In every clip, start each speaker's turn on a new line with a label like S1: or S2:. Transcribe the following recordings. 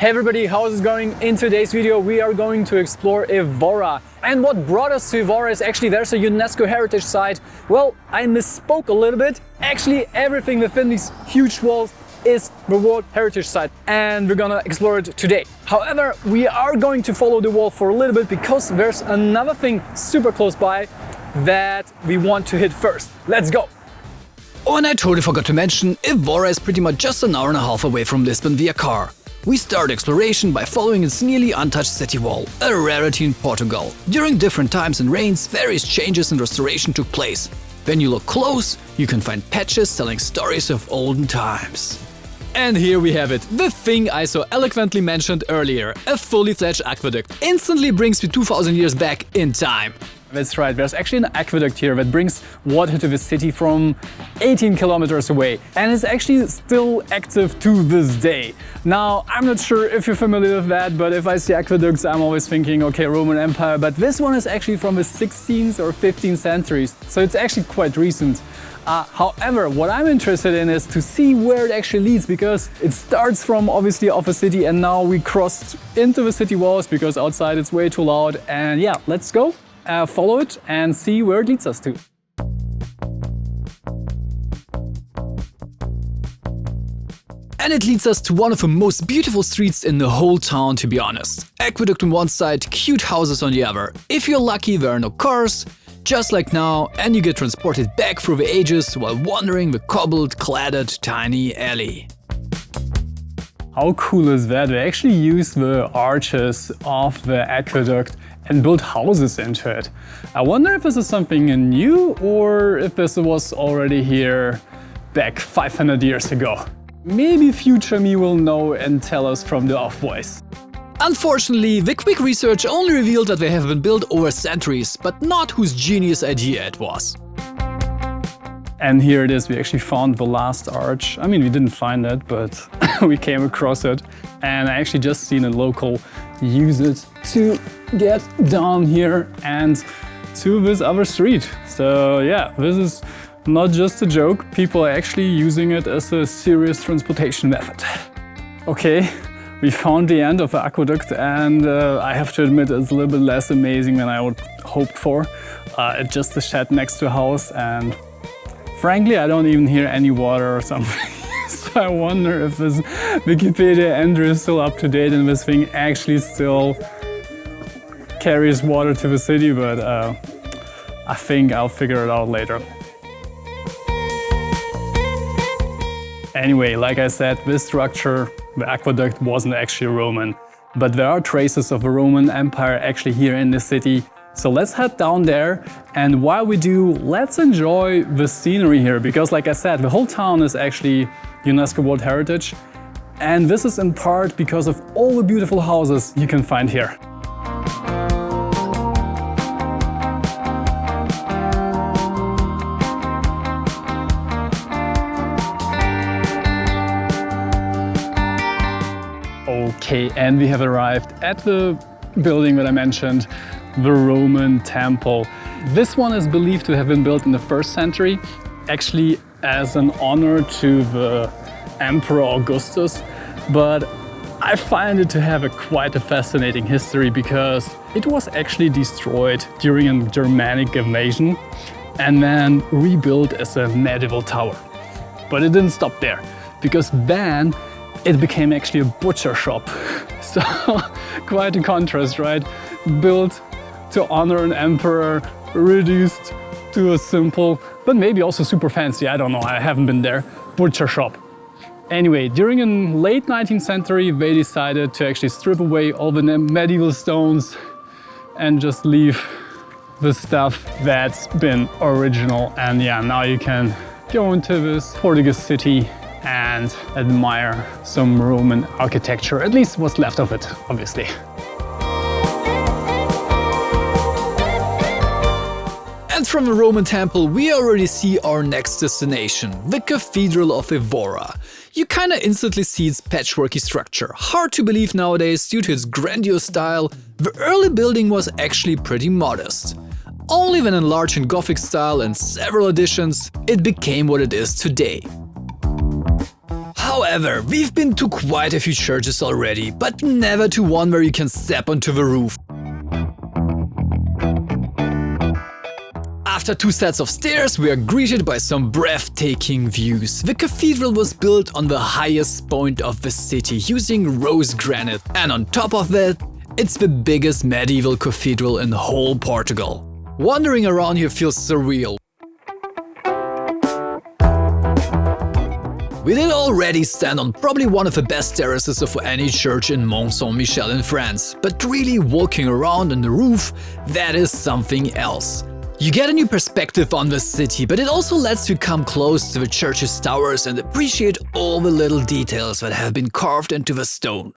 S1: Hey everybody, how's it going? In today's video we are going to explore Evora. And what brought us to Evora is actually there's a UNESCO heritage site. Well, I misspoke a little bit. Actually everything within these huge walls is the World Heritage Site and we're gonna explore it today. However, we are going to follow the wall for a little bit because there's another thing super close by that we want to hit first. Let's go!
S2: Oh, and I totally forgot to mention, Evora is pretty much just an hour and a half away from Lisbon via car. We start exploration by following its nearly untouched city wall, a rarity in Portugal. During different times and reigns, various changes and restoration took place. When you look close, you can find patches telling stories of olden times. And here we have it, the thing I so eloquently mentioned earlier, a fully fledged aqueduct. Instantly brings me 2000 years back in time.
S1: That's right, there's actually an aqueduct here that brings water to the city from 18 kilometers away and it's actually still active to this day. Now, I'm not sure if you're familiar with that, but if I see aqueducts, I'm always thinking, okay, Roman Empire, but this one is actually from the 16th or 15th centuries, so it's actually quite recent. However, what I'm interested in is to see where it actually leads, because it starts from obviously off a city and now we crossed into the city walls because outside it's way too loud. And yeah, let's go. Follow it and see where it leads us to.
S2: And it leads us to one of the most beautiful streets in the whole town, to be honest. Aqueduct on one side, cute houses on the other. If you're lucky, there are no cars, just like now, and you get transported back through the ages while wandering the cobbled, cladded, tiny alley.
S1: How cool is that? They actually use the arches of the aqueduct and build houses into it. I wonder if this is something new or if this was already here back 500 years ago. Maybe future me will know and tell us from the off voice.
S2: Unfortunately, the quick research only revealed that they have been built over centuries, but not whose genius idea it was.
S1: And here it is, we actually found the last arch. I mean, we didn't find it, but we came across it. And I actually just seen a local use it to get down here and to this other street. So yeah, this is not just a joke. People are actually using it as a serious transportation method. Okay, we found the end of the aqueduct and I have to admit it's a little bit less amazing than I would hoped for. It's just a shed next to a house and frankly, I don't even hear any water or something. So I wonder if this Wikipedia entry is still up to date and this thing actually still carries water to the city, but I think I'll figure it out later. Anyway, like I said, this structure, the aqueduct, wasn't actually Roman, but there are traces of the Roman Empire actually here in the city. So let's head down there, and while we do, let's enjoy the scenery here, because like I said, the whole town is actually UNESCO World Heritage, and this is in part because of all the beautiful houses you can find here. Okay, and we have arrived at the building that I mentioned, the Roman temple. This one is believed to have been built in the 1st century, actually as an honor to the Emperor Augustus, but I find it to have quite a fascinating history because it was actually destroyed during a Germanic invasion and then rebuilt as a medieval tower. But it didn't stop there, because then it became actually a butcher shop. So quite a contrast, right? Built to honor an emperor, reduced to a simple, but maybe also super fancy, I don't know, I haven't been there, butcher shop. Anyway, during the late 19th century, they decided to actually strip away all the medieval stones and just leave the stuff that's been original. And yeah, now you can go into this Portuguese city and admire some Roman architecture, at least what's left of it, obviously.
S2: And from the Roman temple, we already see our next destination, the Cathedral of Evora. You kinda instantly see its patchworky structure. Hard to believe nowadays due to its grandiose style, the early building was actually pretty modest. Only when enlarged in Gothic style and several additions, it became what it is today. However, we've been to quite a few churches already, but never to one where you can step onto the roof. After 2 sets of stairs, we are greeted by some breathtaking views. The cathedral was built on the highest point of the city using rose granite, and on top of that, it's the biggest medieval cathedral in whole Portugal. Wandering around here feels surreal. We did already stand on probably one of the best terraces of any church in Mont Saint-Michel in France, but really walking around on the roof, that is something else. You get a new perspective on the city, but it also lets you come close to the church's towers and appreciate all the little details that have been carved into the stone.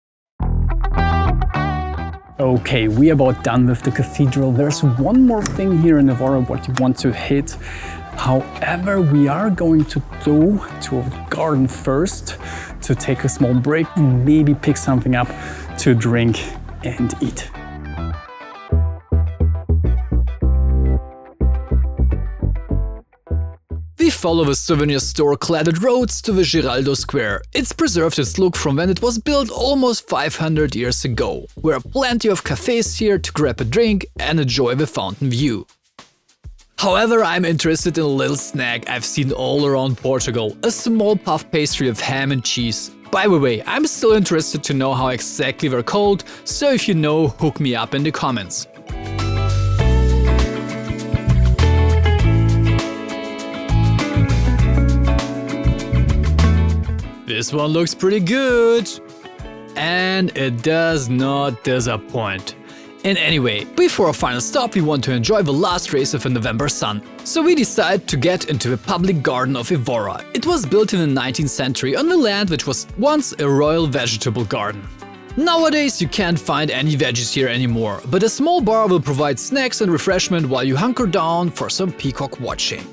S1: Okay, we are about done with the cathedral. There's one more thing here in Evora what you want to hit. However, we are going to go to a garden first to take a small break and maybe pick something up to drink and eat.
S2: We follow the souvenir store cladded roads to the Giraldo Square. It's preserved its look from when it was built almost 500 years ago. There are plenty of cafes here to grab a drink and enjoy the fountain view. However, I'm interested in a little snack I've seen all around Portugal, a small puff pastry of ham and cheese. By the way, I'm still interested to know how exactly they're called, so if you know, hook me up in the comments. This one looks pretty good. And it does not disappoint. In any way, before our final stop, we want to enjoy the last rays of the November sun. So we decided to get into the public garden of Evora. It was built in the 19th century on the land which was once a royal vegetable garden. Nowadays you can't find any veggies here anymore, but a small bar will provide snacks and refreshment while you hunker down for some peacock watching.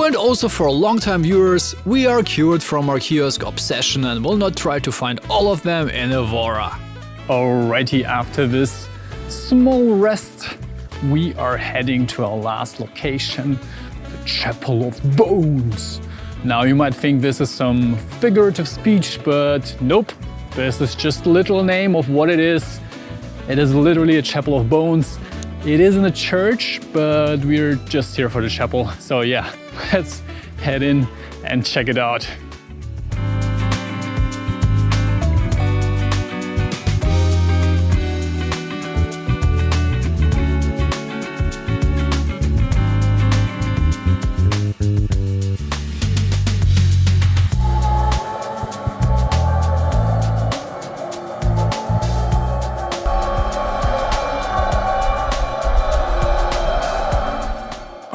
S2: And also for long-time viewers, we are cured from our kiosk obsession and will not try to find all of them in Evora.
S1: Alrighty, after this small rest, we are heading to our last location, the Chapel of Bones. Now you might think this is some figurative speech, but nope, this is just a literal name of what it is. It is literally a Chapel of Bones. It isn't a church, but we're just here for the chapel. So yeah, let's head in and check it out.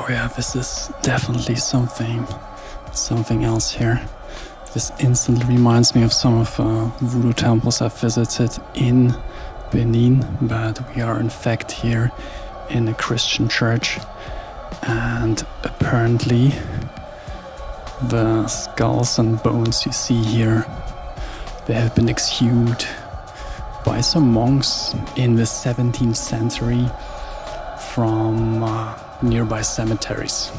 S1: Yeah, this is definitely something else here. This instantly reminds me of some of voodoo temples I've visited in Benin, but we are in fact here in a Christian church, and apparently the skulls and bones you see here, they have been exhumed by some monks in the 17th century from nearby cemeteries,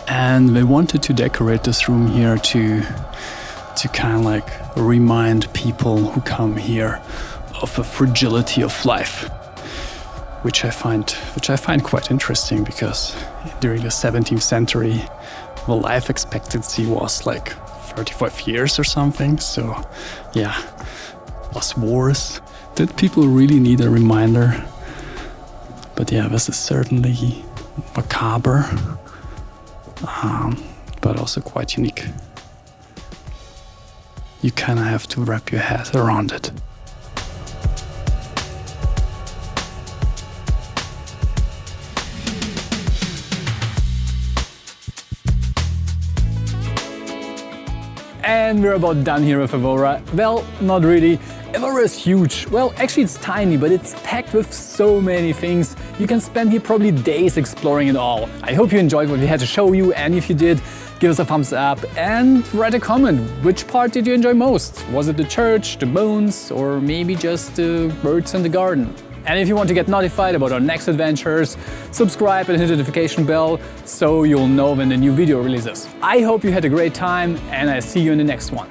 S1: and they wanted to decorate this room here to kind of like remind people who come here of the fragility of life, which I find quite interesting, because during the 17th century the life expectancy was like 35 years or something. So yeah, plus wars, did people really need a reminder? But yeah, this is certainly macabre, but also quite unique. You kind of have to wrap your head around it. And we're about done here with Evora. Well, not really. Evora is huge. Well, actually it's tiny, but it's packed with so many things. You can spend here probably days exploring it all. I hope you enjoyed what we had to show you, and if you did, give us a thumbs up and write a comment. Which part did you enjoy most? Was it the church, the bones, or maybe just the birds in the garden? And if you want to get notified about our next adventures, subscribe and hit the notification bell so you'll know when the new video releases. I hope you had a great time, and I see you in the next one.